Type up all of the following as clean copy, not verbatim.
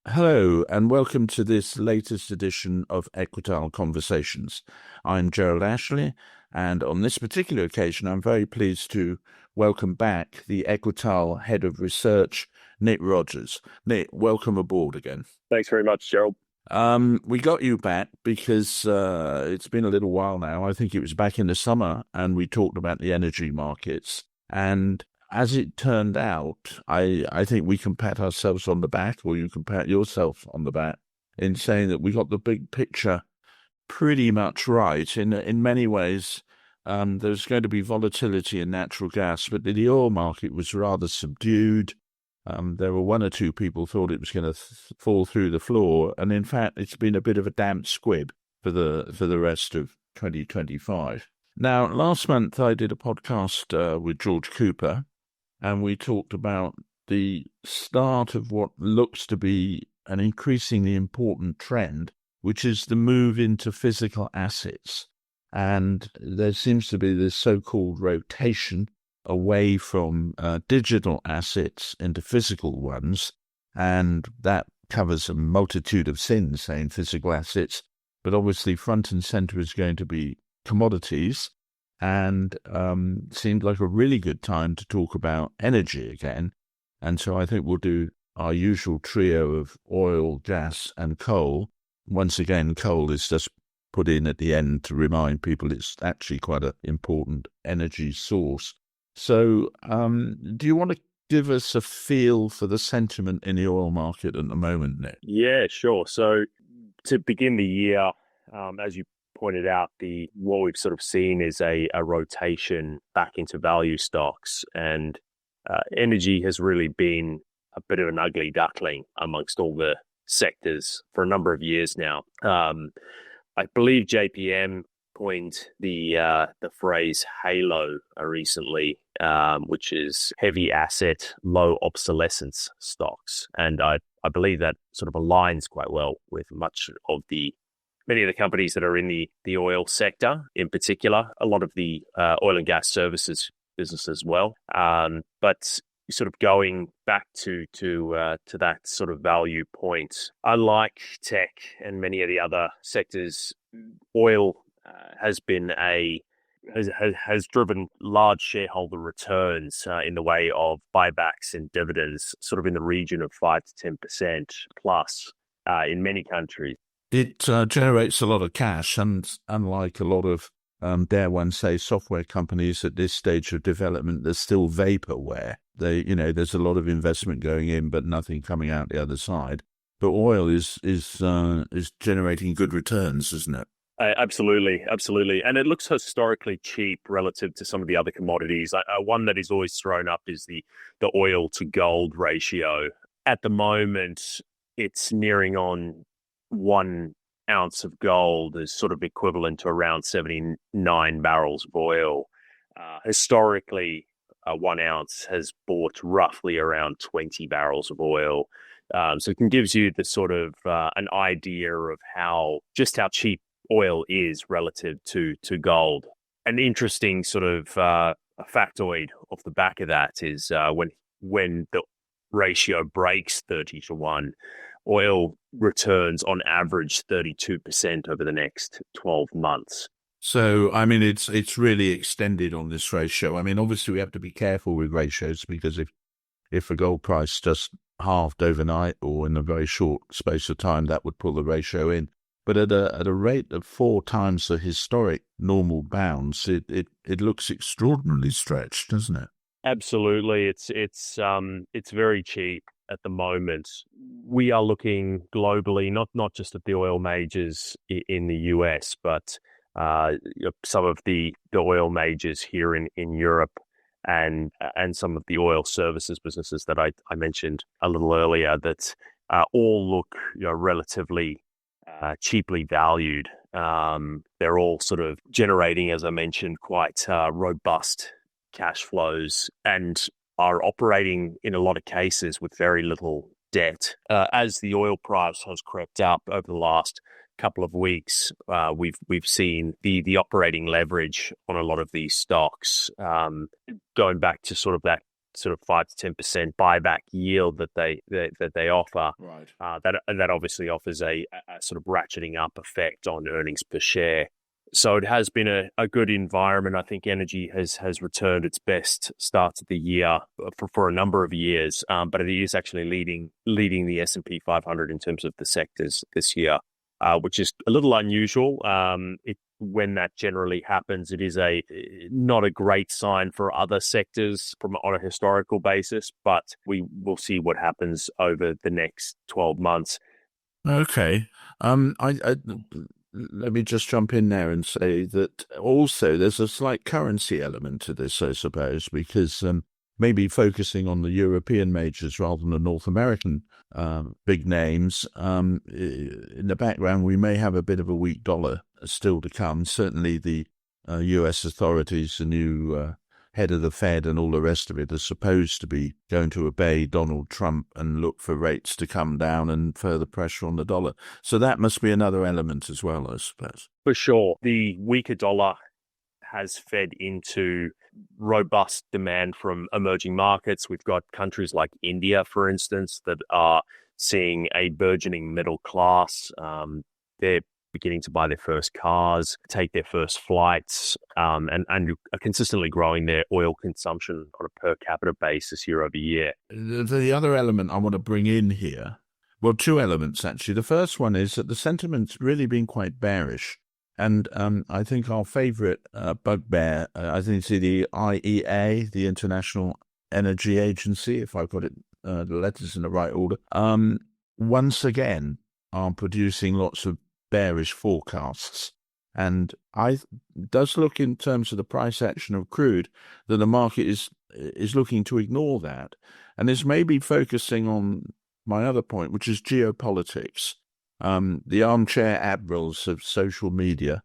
Hello, and welcome to this latest edition of Equitile Conversations. I'm Gerald Ashley, and on this particular occasion, I'm very pleased to welcome back the Equitile Head of Research, Nic Rogers. Nic, welcome aboard again. Thanks very much, Gerald. We got you back because it's been a little while now. I think it was back in the summer, and we talked about the energy markets. And as it turned out, I think we can pat ourselves on the back, or you can pat yourself on the back, in saying that we got the big picture pretty much right. In many ways, there's going to be volatility in natural gas, but the oil market was rather subdued. There were one or two people thought it was going to fall through the floor, and in fact, it's been a bit of a damp squib for the rest of 2025. Now, last month I did a podcast with George Cooper, and we talked about the start of what looks to be an increasingly important trend, which is the move into physical assets. And there seems to be this so-called rotation away from digital assets into physical ones, and that covers a multitude of sins, saying physical assets, but obviously front and center is going to be commodities, and seemed like a really good time to talk about energy again. And so I think we'll do our usual trio of oil, gas, and coal. Once again, coal is just put in at the end to remind people it's actually quite an important energy source. So do you want to give us a feel for the sentiment in the oil market at the moment, Nic? Yeah, sure. So to begin the year, as you pointed out, what we've sort of seen is a rotation back into value stocks, and energy has really been a bit of an ugly duckling amongst all the sectors for a number of years now. I believe JPM coined the phrase halo recently, which is heavy asset, low obsolescence stocks, and I believe that sort of aligns quite well with many of the companies that are in the oil sector in particular, a lot of the oil and gas services business as well. But sort of going back to that sort of value point, unlike tech and many of the other sectors, oil has driven large shareholder returns in the way of buybacks and dividends, sort of in the region of 5 to 10% plus in many countries. It generates a lot of cash, and unlike a lot of, dare one say, software companies at this stage of development, there's still vaporware. There's a lot of investment going in, but nothing coming out the other side. But oil is generating good returns, isn't it? Absolutely. And it looks historically cheap relative to some of the other commodities. One that is always thrown up is the oil to gold ratio. At the moment, it's nearing on 1 ounce of gold is sort of equivalent to around 79 barrels of oil. Historically, 1 ounce has bought roughly around 20 barrels of oil. So it gives you the sort of an idea of how cheap oil is relative to gold. An interesting sort of a factoid off the back of that is when the ratio breaks 30 to 1, oil returns on average 32% over the next 12 months. So, I mean, it's really extended on this ratio. I mean, obviously we have to be careful with ratios, because if a gold price just halved overnight or in a very short space of time, that would pull the ratio in. But at a rate of 4 times the historic normal bounds, it looks extraordinarily stretched, doesn't it? Absolutely, it's very cheap at the moment. We are looking globally, not just at the oil majors in the US, but some of the oil majors here in Europe, and some of the oil services businesses that I mentioned a little earlier, that all look relatively cheaply valued. They're all sort of generating, as I mentioned, quite robust cash flows, and are operating in a lot of cases with very little debt. As the oil price has crept up over the last couple of weeks, we've seen the operating leverage on a lot of these stocks going back to sort of that sort of 5 to 10% buyback yield that they offer. Right. That obviously offers a sort of ratcheting up effect on earnings per share. So it has been a good environment. I think energy has returned its best start to the year for a number of years, but it is actually leading the S&P 500 in terms of the sectors this year, which is a little unusual. When that generally happens, it is not a great sign for other sectors on a historical basis, but we will see what happens over the next 12 months. Okay. Let me just jump in there and say that also there's a slight currency element to this, I suppose, because maybe focusing on the European majors rather than the North American big names, in the background we may have a bit of a weak dollar still to come. Certainly the U.S. authorities, the new head of the Fed and all the rest of it are supposed to be going to obey Donald Trump and look for rates to come down and further pressure on the dollar. So that must be another element as well, I suppose. For sure. The weaker dollar has fed into robust demand from emerging markets. We've got countries like India, for instance, that are seeing a burgeoning middle class. They're beginning to buy their first cars, take their first flights, and are consistently growing their oil consumption on a per capita basis year over year. The other element I want to bring in here, well, two elements actually. The first one is that the sentiment's really been quite bearish. And I think our favorite bugbear, I think it's the IEA, the International Energy Agency, if I've got it, the letters in the right order, once again are producing lots of bearish forecasts. And does look in terms of the price action of crude that the market is looking to ignore that. And is maybe focusing on my other point, which is geopolitics. The armchair admirals of social media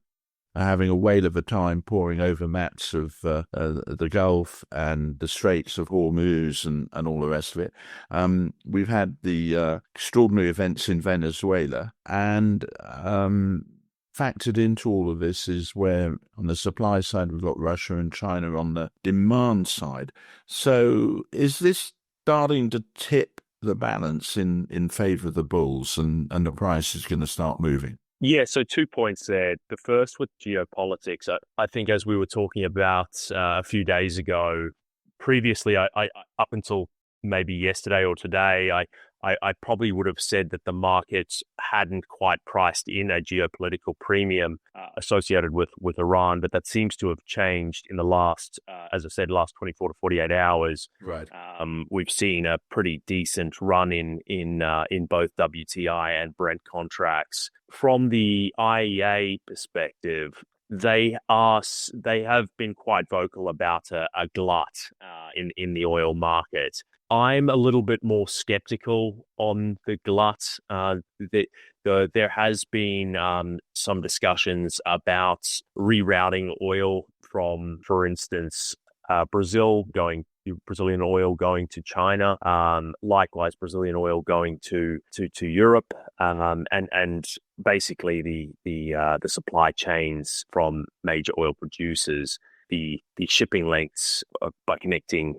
are having a whale of a time poring over maps of the Gulf and the Straits of Hormuz and all the rest of it. We've had the extraordinary events in Venezuela, and factored into all of this is where on the supply side we've got Russia and China on the demand side. So is this starting to tip the balance in favor of the bulls, and the price is going to start moving? Yeah, so 2 points there. The first with geopolitics, I think as we were talking about a few days ago, previously, I up until maybe yesterday or today, I probably would have said that the markets hadn't quite priced in a geopolitical premium associated with Iran, but that seems to have changed in the last, as I said, last 24 to 48 hours. Right. We've seen a pretty decent run in both WTI and Brent contracts. From the IEA perspective, they have been quite vocal about a glut in the oil market. I'm a little bit more skeptical on the glut. There has been some discussions about rerouting oil from, for instance, Brazilian oil going to China. Likewise, Brazilian oil going to Europe, and basically the supply chains from major oil producers, the shipping lengths by connecting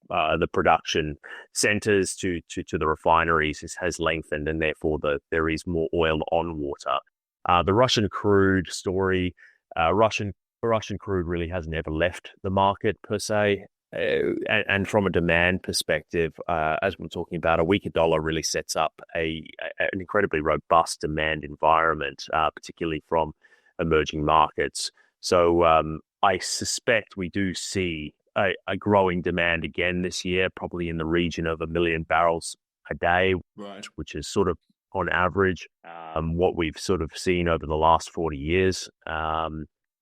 the production centers to the refineries has lengthened, and therefore there is more oil on water. The Russian crude story, Russian crude really hasn't ever left the market per se. And from a demand perspective, as we're talking about, a weaker dollar really sets up an incredibly robust demand environment, particularly from emerging markets. So I suspect we do see a growing demand again this year, probably in the region of 1 million barrels a day, right, which is sort of on average what we've sort of seen over the last 40 years.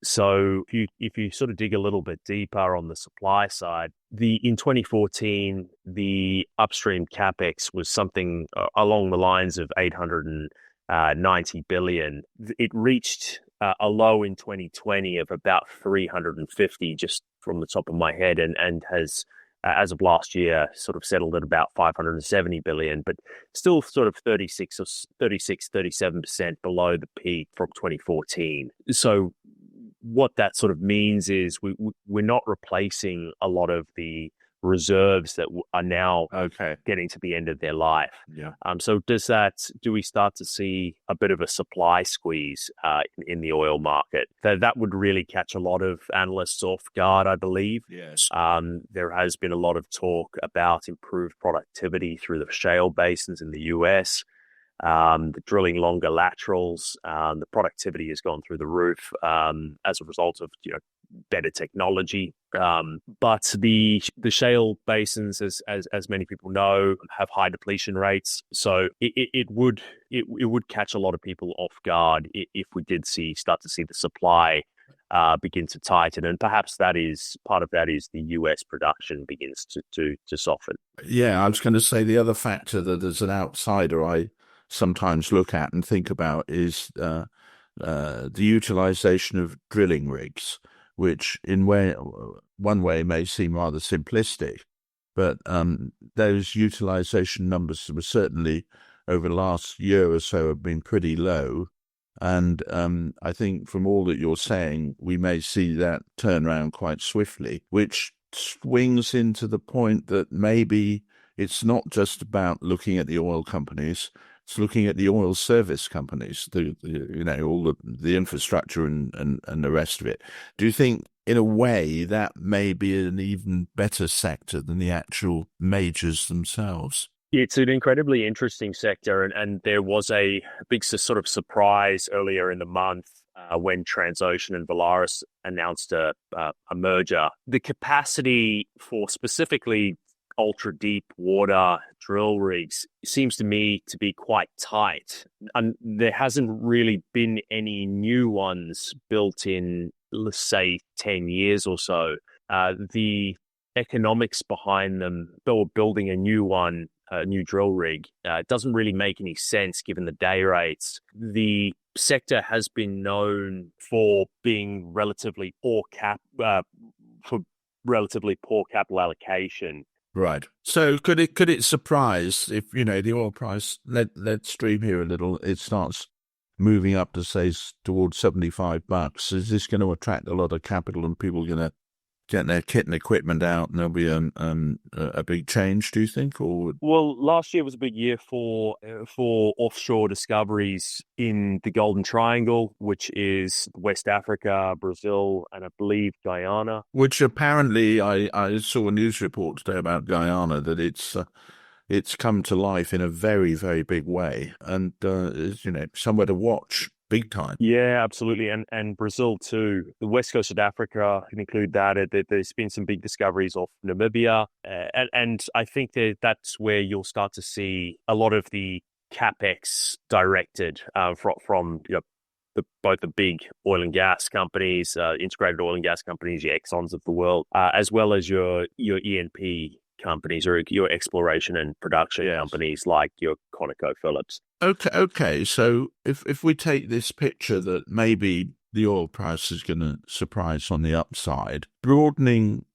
So if you sort of dig a little bit deeper on the supply side, in 2014, the upstream capex was something along the lines of 890 billion. It reached a low in 2020 of about 350, just from the top of my head, and has, as of last year, sort of settled at about 570 billion, but still sort of 37% below the peak from 2014. So what that sort of means is we're not replacing a lot of the reserves that are now Okay. getting to the end of their life. Yeah. So do we start to see a bit of a supply squeeze in the oil market? That would really catch a lot of analysts off guard, I believe. Yes. There has been a lot of talk about improved productivity through the shale basins in the US. The drilling longer laterals, the productivity has gone through the roof as a result of better technology. But the shale basins, as many people know, have high depletion rates, so it would catch a lot of people off guard if we did start to see the supply begin to tighten, and perhaps part of that is the US production begins to soften. Yeah, I was going to say the other factor that as an outsider I sometimes look at and think about is the utilization of drilling rigs, which one way may seem rather simplistic, but those utilization numbers were certainly over the last year or so have been pretty low. And I think from all that you're saying, we may see that turn around quite swiftly, which swings into the point that maybe it's not just about looking at the oil companies. It's looking at the oil service companies, all the infrastructure and the rest of it. Do you think, in a way, that may be an even better sector than the actual majors themselves? It's an incredibly interesting sector, and there was a big sort of surprise earlier in the month when Transocean and Valaris announced a merger. The capacity for specifically ultra-deepwater drill rigs seems to me to be quite tight, and there hasn't really been any new ones built in, let's say, 10 years or so. The economics behind them, or building a new drill rig, doesn't really make any sense given the day rates. The sector has been known for being relatively poor capital allocation. Right. So could it surprise if, the oil price, let's dream here a little, it starts moving up to, say, towards $75? Is this going to attract a lot of capital and people are going to get their kit and equipment out and there'll be a big change, do you think? Or Well, last year was a big year for offshore discoveries in the Golden Triangle, which is West Africa, Brazil, and I believe Guyana. which apparently I saw a news report today about Guyana that it's come to life in a very, very big way and is, somewhere to watch big time. Yeah, absolutely. And Brazil too. The west coast of Africa can include that. There's been some big discoveries off Namibia. And I think that's where you'll start to see a lot of the capex directed from both the big oil and gas companies, integrated oil and gas companies, your Exxons of the world, as well as your E&P companies or your exploration and production companies like your ConocoPhillips. Okay. So if we take this picture that maybe the oil price is going to surprise on the upside, broadening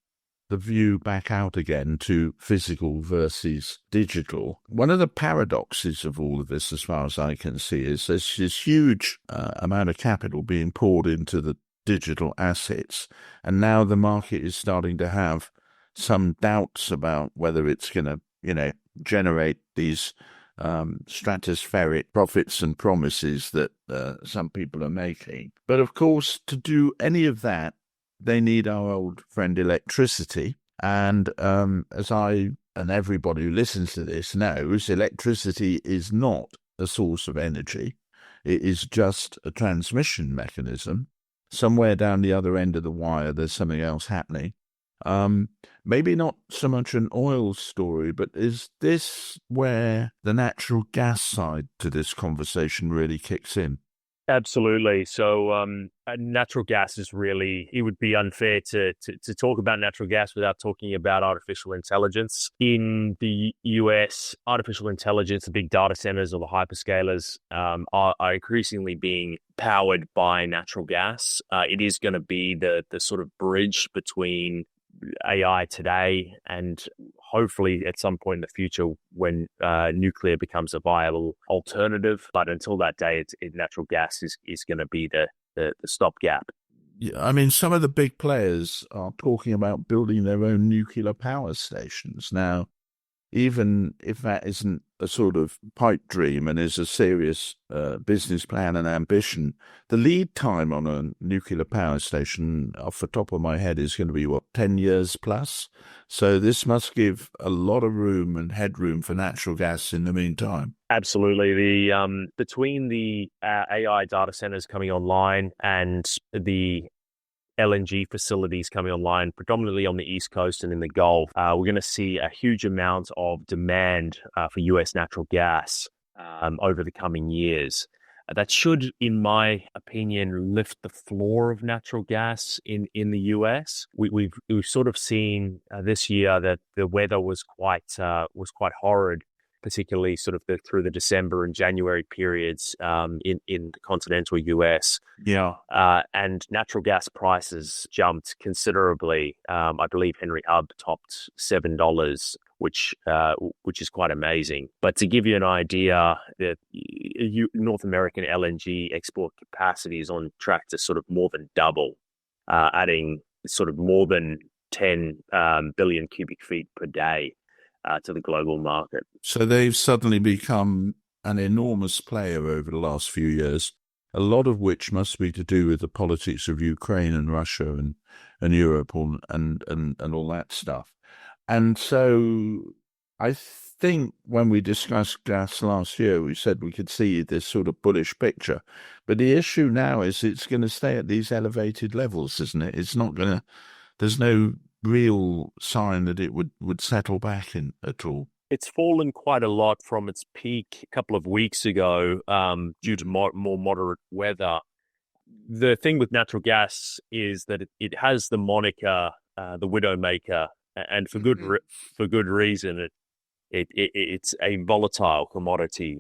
the view back out again to physical versus digital, one of the paradoxes of all of this, as far as I can see, is there's this huge amount of capital being poured into the digital assets, and now the market is starting to have some doubts about whether it's going to, generate these stratospheric profits and promises that some people are making. But of course, to do any of that, they need our old friend electricity. And as I and everybody who listens to this knows, electricity is not a source of energy. It is just a transmission mechanism. Somewhere down the other end of the wire, there's something else happening. Maybe not so much an oil story, but is this where the natural gas side to this conversation really kicks in? Absolutely. So natural gas is really, it would be unfair to talk about natural gas without talking about artificial intelligence. In the US, artificial intelligence, the big data centers or the hyperscalers are increasingly being powered by natural gas. It is going to be the sort of bridge between AI today and hopefully at some point in the future when nuclear becomes a viable alternative. But until that day, natural gas is going to be the stopgap. Yeah, I mean, some of the big players are talking about building their own nuclear power stations. Now, even if that isn't a sort of pipe dream and is a serious business plan and ambition, the lead time on a nuclear power station, off the top of my head, is going to be, what, 10 years plus? So this must give a lot of room and headroom for natural gas in the meantime. Absolutely. The between the AI data centers coming online and the LNG facilities coming online, predominantly on the East Coast and in the Gulf, we're going to see a huge amount of demand for US natural gas over the coming years. That should, in my opinion, lift the floor of natural gas in the US. We've sort of seen this year that the weather was quite horrid, particularly sort of through the December and January periods in the continental US. Yeah. And natural gas prices jumped considerably. I believe Henry Hub topped $7, which is quite amazing. But to give you an idea, that North American LNG export capacity is on track to sort of more than double, adding sort of more than 10 billion cubic feet per day to the global market. So they've suddenly become an enormous player over the last few years, a lot of which must be to do with the politics of Ukraine and Russia and Europe and all that stuff. And so I think when we discussed gas last year, we said we could see this sort of bullish picture. But the issue now is it's going to stay at these elevated levels, isn't it? It's not going to, there's no real sign that it would settle back in at all. It's fallen quite a lot from its peak a couple of weeks ago due to more moderate weather. The thing with natural gas is that it has the moniker, the Widowmaker, and for good reason. It's a volatile commodity.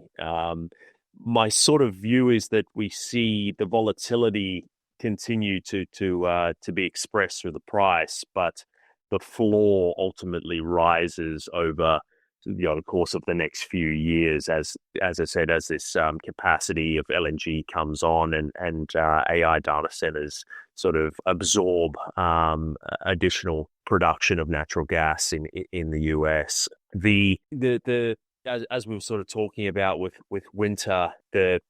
My sort of view is that we see the volatility continue to be expressed through the price, but the floor ultimately rises over the course of the next few years, as I said, as this capacity of LNG comes on and AI data centers sort of absorb additional production of natural gas in the US. As we were sort of talking about with winter, the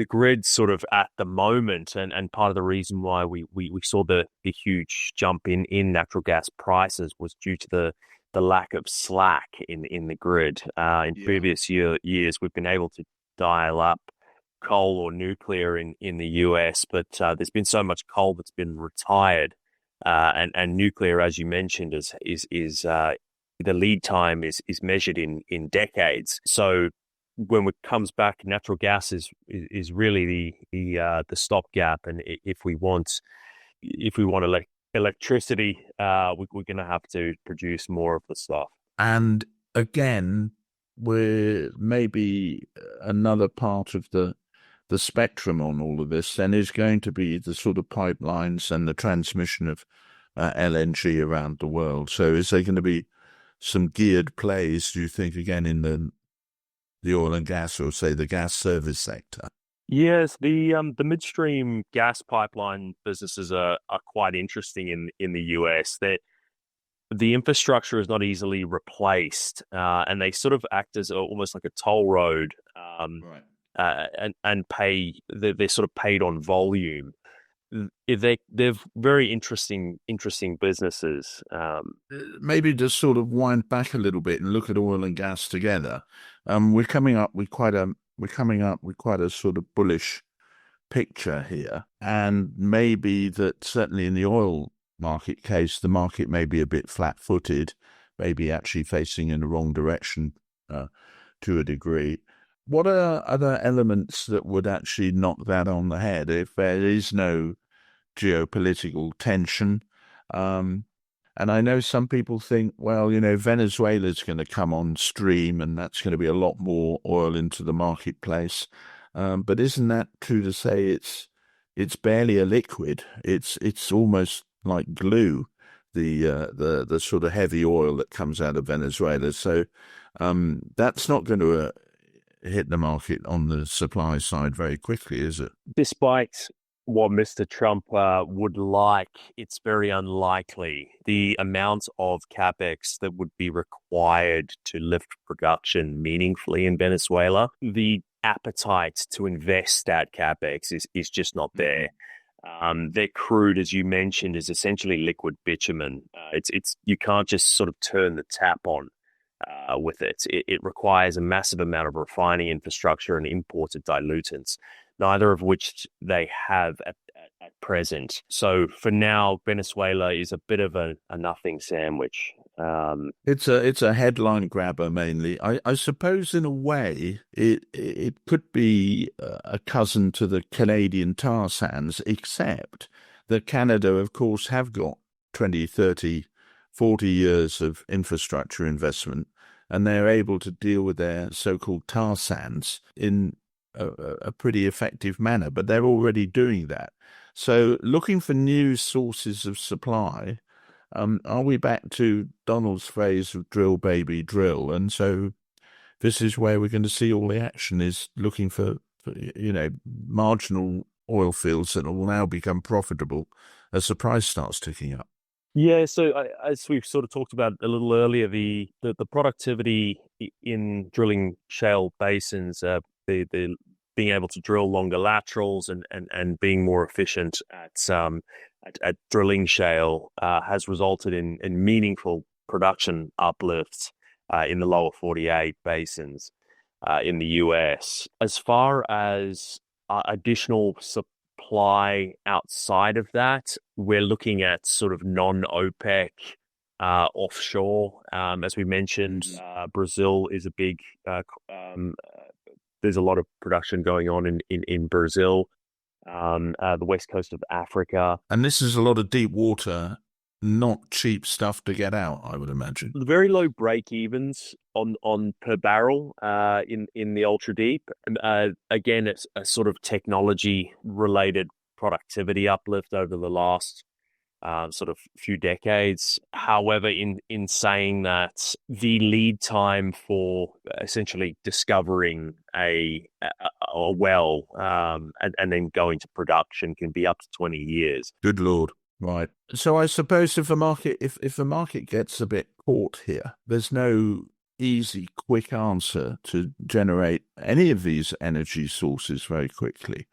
grid sort of at the moment, and part of the reason why we saw the huge jump in natural gas prices was due to the lack of slack in the grid. In previous years, we've been able to dial up coal or nuclear in the US, but there's been so much coal that's been retired, and nuclear, as you mentioned, is the lead time is measured in decades. So when it comes back, natural gas is really the stopgap, and if we want electricity, we're going to have to produce more of the stuff. And again, we're maybe another part of the spectrum on all of this then is going to be the sort of pipelines and the transmission of LNG around the world. So is there going to be some geared plays, do you think, again, in the oil and gas, or say the gas service sector? Yes, the midstream gas pipeline businesses are quite interesting in the US. That the infrastructure is not easily replaced, and they sort of act as almost like a toll road, right. And they're sort of paid on volume. They're very interesting businesses. Maybe just sort of wind back a little bit and look at oil and gas together. We're coming up with quite a sort of bullish picture here, and maybe that certainly in the oil market case, the market may be a bit flat-footed, maybe actually facing in the wrong direction to a degree. What are other elements that would actually knock that on the head if there is no geopolitical tension? And I know some people think, well, Venezuela's going to come on stream and that's going to be a lot more oil into the marketplace. But isn't that true to say it's barely a liquid? It's almost like glue, the sort of heavy oil that comes out of Venezuela. So that's not going to hit the market on the supply side very quickly, is it? Despite what Mr. Trump would like, it's very unlikely. The amount of capex that would be required to lift production meaningfully in Venezuela, the appetite to invest that capex is just not there. Their crude, as you mentioned, is essentially liquid bitumen. It's you can't just sort of turn the tap on with it. It requires a massive amount of refining infrastructure and imported dilutants, neither of which they have at present. So for now, Venezuela is a bit of a nothing sandwich. It's a headline grabber mainly. I suppose in a way it could be a cousin to the Canadian tar sands, except that Canada, of course, have got 20, 30, 40 years of infrastructure investment, and they're able to deal with their so-called tar sands in a pretty effective manner, but they're already doing that. So looking for new sources of supply, are we back to Donald's phrase of drill, baby, drill? And so this is where we're going to see all the action, is looking for marginal oil fields that will now become profitable as the price starts ticking up. Yeah, so as we've sort of talked about a little earlier, the productivity in drilling shale basins, the being able to drill longer laterals and being more efficient at drilling shale has resulted in meaningful production uplifts in the lower 48 basins in the US. As far as additional supply outside of that, we're looking at sort of non-OPEC offshore. As we mentioned, Brazil is a big there's a lot of production going on in Brazil, the west coast of Africa. And this is a lot of deep water, not cheap stuff to get out, I would imagine. Very low break-evens on per barrel in the ultra-deep. Again, it's a sort of technology-related productivity uplift over the last sort of few decades. However, in saying that, the lead time for essentially discovering a well and then going to production can be up to 20 years. Good Lord. Right. So I suppose if the market gets a bit caught here, there's no easy, quick answer to generate any of these energy sources very quickly.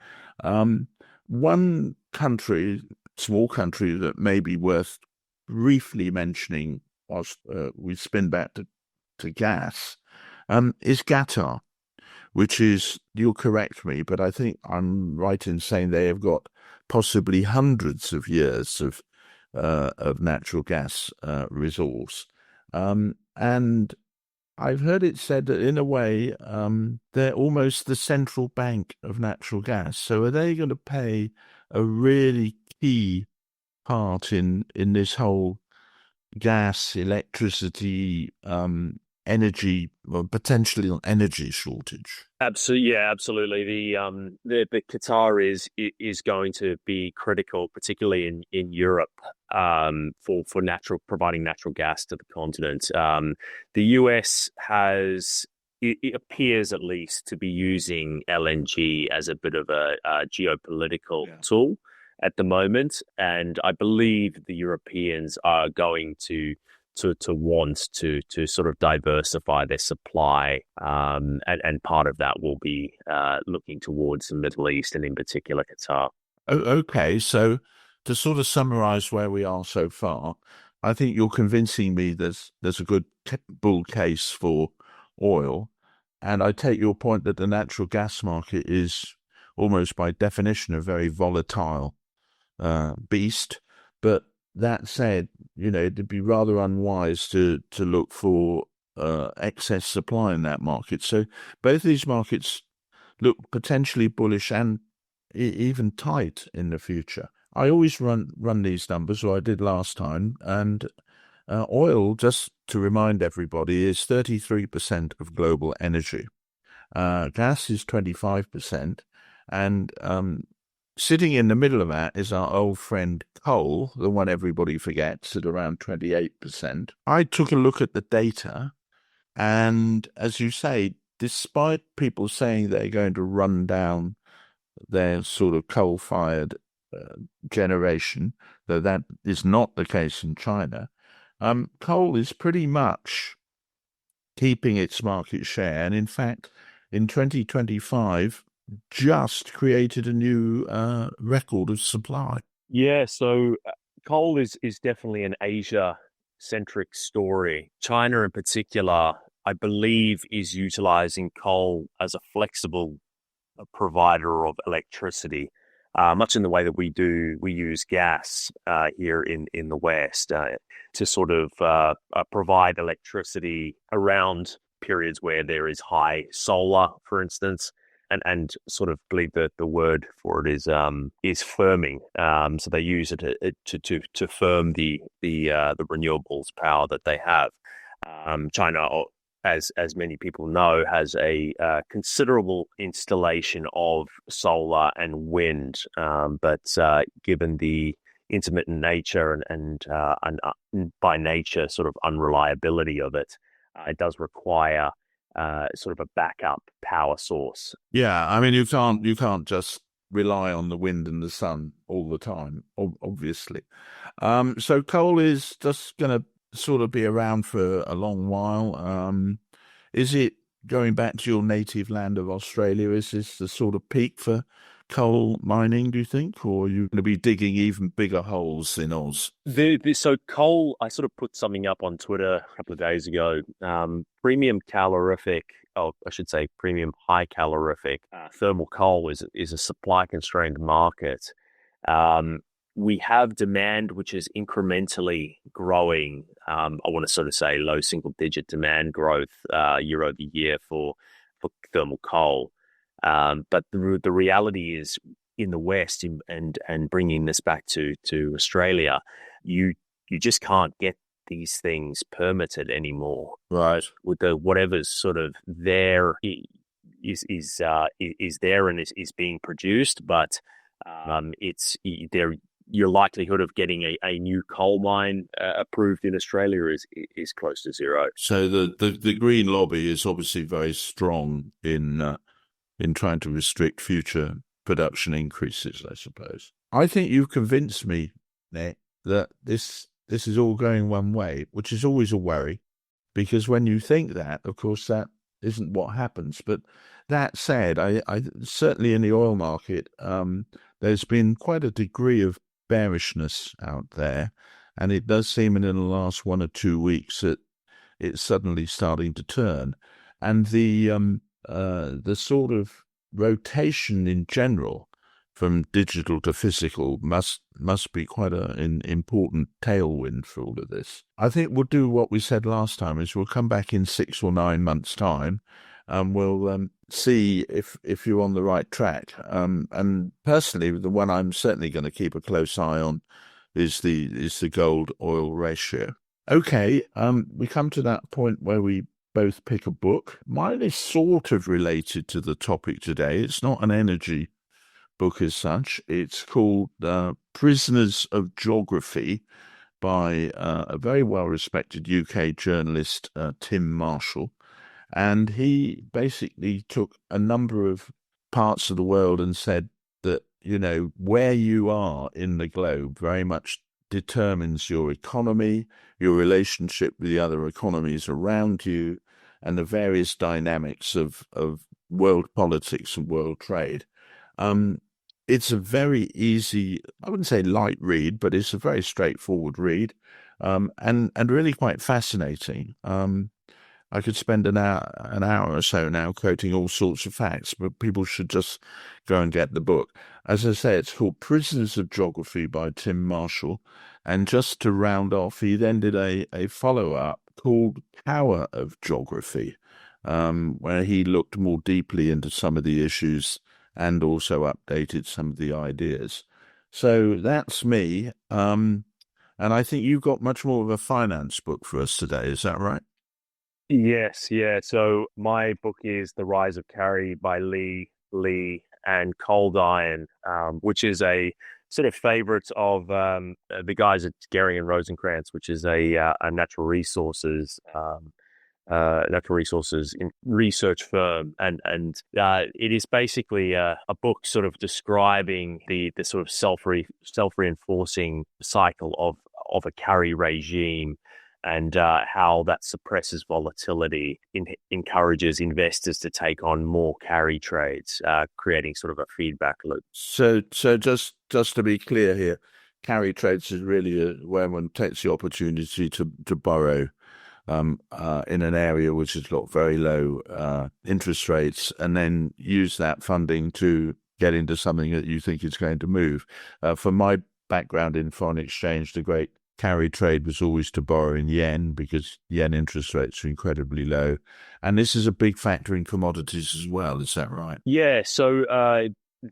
One country, small country that may be worth briefly mentioning whilst we spin back to gas, is Qatar, which is, you'll correct me, but I think I'm right in saying they have got possibly hundreds of years of natural gas resource. And I've heard it said that in a way they're almost the central bank of natural gas. So are they going to play a really key part in this whole gas, electricity, energy, or potentially energy shortage? Absolutely, yeah, absolutely. The Qatar is going to be critical, particularly in Europe, for providing natural gas to the continent. The US it appears at least to be using LNG as a bit of a geopolitical tool at the moment, and I believe the Europeans are going to want to sort of diversify their supply, and part of that will be looking towards the Middle East and in particular Qatar. Oh, okay, so to sort of summarize where we are so far, I think you're convincing me there's a good bull case for oil, and I take your point that the natural gas market is almost by definition a very volatile beast, but that said, it'd be rather unwise to look for excess supply in that market. So both these markets look potentially bullish and even tight in the future. I always run these numbers, or I did last time, and oil, just to remind everybody, is 33% of global energy. Gas is 25%, and sitting in the middle of that is our old friend coal, the one everybody forgets, at around 28%. I took a look at the data, and as you say, despite people saying they're going to run down their sort of coal-fired generation, though that is not the case in China. Coal is pretty much keeping its market share, and in fact, in 2025, just created a new record of supply. Yeah, so coal is definitely an Asia-centric story. China in particular, I believe, is utilizing coal as a flexible provider of electricity, much in the way that we use gas here in the West to sort of provide electricity around periods where there is high solar, for instance. And sort of believe that the word for it is firming. So they use it to firm the renewables power that they have. China, as many people know, has a considerable installation of solar and wind, but given the intermittent nature and by nature sort of unreliability of it, it does require sort of a backup power source. Yeah, I mean you can't just rely on the wind and the sun all the time, obviously. So coal is just going to sort of be around for a long while. Is it going back to your native land of Australia? Is this the sort of peak for coal mining, do you think, or are you going to be digging even bigger holes in Oz? So coal, I sort of put something up on Twitter a couple of days ago. Premium calorific, oh, I should say premium high calorific thermal coal is a supply constrained market. We have demand which is incrementally growing. I want to sort of say low single digit demand growth year over year for thermal coal. But the reality is in the West, and bringing this back to Australia, you just can't get these things permitted anymore. Right. With the whatever's sort of there is there and is being produced, but it's there. Your likelihood of getting a new coal mine approved in Australia is close to zero. So the green lobby is obviously very strong in trying to restrict future production increases, I suppose. I think you've convinced me, Nick, that this is all going one way, which is always a worry, because when you think that, of course, that isn't what happens. But that said, I certainly in the oil market, there's been quite a degree of bearishness out there, and it does seem in the last 1 or 2 weeks that it's suddenly starting to turn, and the sort of rotation in general from digital to physical must be quite an important tailwind for all of this. I think we'll do what we said last time, is we'll come back in 6 or 9 months' time, and we'll see if you're on the right track. And personally, the one I'm certainly going to keep a close eye on is the gold oil ratio. Okay, we come to that point where we both pick a book. Mine is sort of related to the topic today. It's not an energy book as such. It's called Prisoners of Geography by a very well-respected UK journalist, Tim Marshall. And he basically took a number of parts of the world and said that, where you are in the globe very much determines your economy, your relationship with the other economies around you, and the various dynamics of world politics and world trade. It's a very easy, I wouldn't say light read, but it's a very straightforward read, and really quite fascinating. I could spend an hour or so now quoting all sorts of facts, but people should just go and get the book. As I say, it's called Prisoners of Geography by Tim Marshall. And just to round off, he then did a follow-up called Power of Geography, where he looked more deeply into some of the issues and also updated some of the ideas. So that's me. And I think you've got much more of a finance book for us today. Is that right? Yes, yeah. So my book is The Rise of Carry by Lee and Cold Iron, which is a sort of favorite of the guys at Gehry and Rosenkrantz, which is a natural resources natural resources research firm, and it is basically a book sort of describing the sort of self reinforcing cycle of a carry regime, and how that suppresses volatility, encourages investors to take on more carry trades, creating sort of a feedback loop. So just to be clear here, carry trades is really where one takes the opportunity to borrow in an area which has got very low interest rates, and then use that funding to get into something that you think is going to move. From my background in foreign exchange, the great carry trade was always to borrow in yen, because yen interest rates are incredibly low. And this is a big factor in commodities as well. Is that right? Yeah. So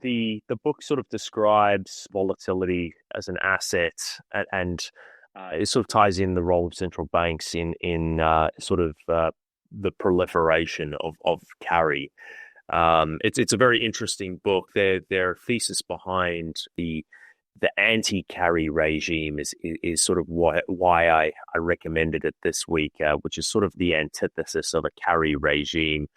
the book sort of describes volatility as an asset, and it sort of ties in the role of central banks in sort of the proliferation of carry. It's a very interesting book. Their thesis behind the anti-carry regime is sort of why I recommended it this week, which is sort of the antithesis of a carry regime,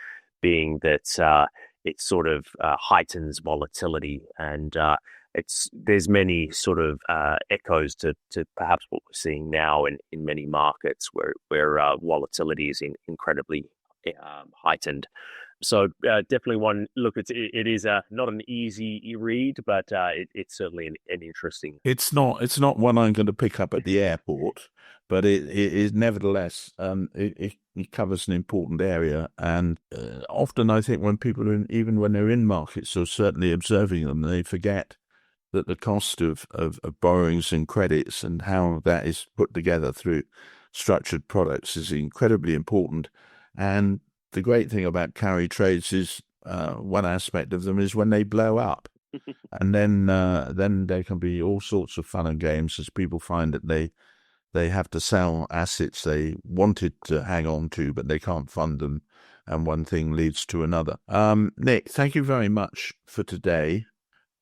being that it sort of heightens volatility, and there's many sort of echoes to perhaps what we're seeing now in many markets where volatility is incredibly heightened. So definitely one look. It is not an easy read, but it's certainly an interesting. It's not one I'm going to pick up at the airport, but it is nevertheless. It covers an important area, and often I think when people are even when they're in markets or certainly observing them, they forget that the cost of borrowings and credits and how that is put together through structured products is incredibly important. And the great thing about carry trades is one aspect of them is when they blow up, and then there can be all sorts of fun and games as people find that they have to sell assets they wanted to hang on to, but they can't fund them, and one thing leads to another. Nic, thank you very much for today.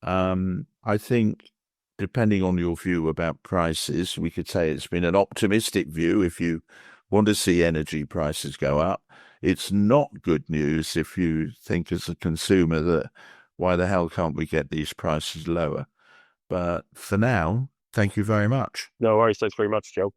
I think, depending on your view about prices, we could say it's been an optimistic view if you want to see energy prices go up. It's not good news if you think as a consumer that why the hell can't we get these prices lower? But for now, thank you very much. No worries. Thanks very much, Joe.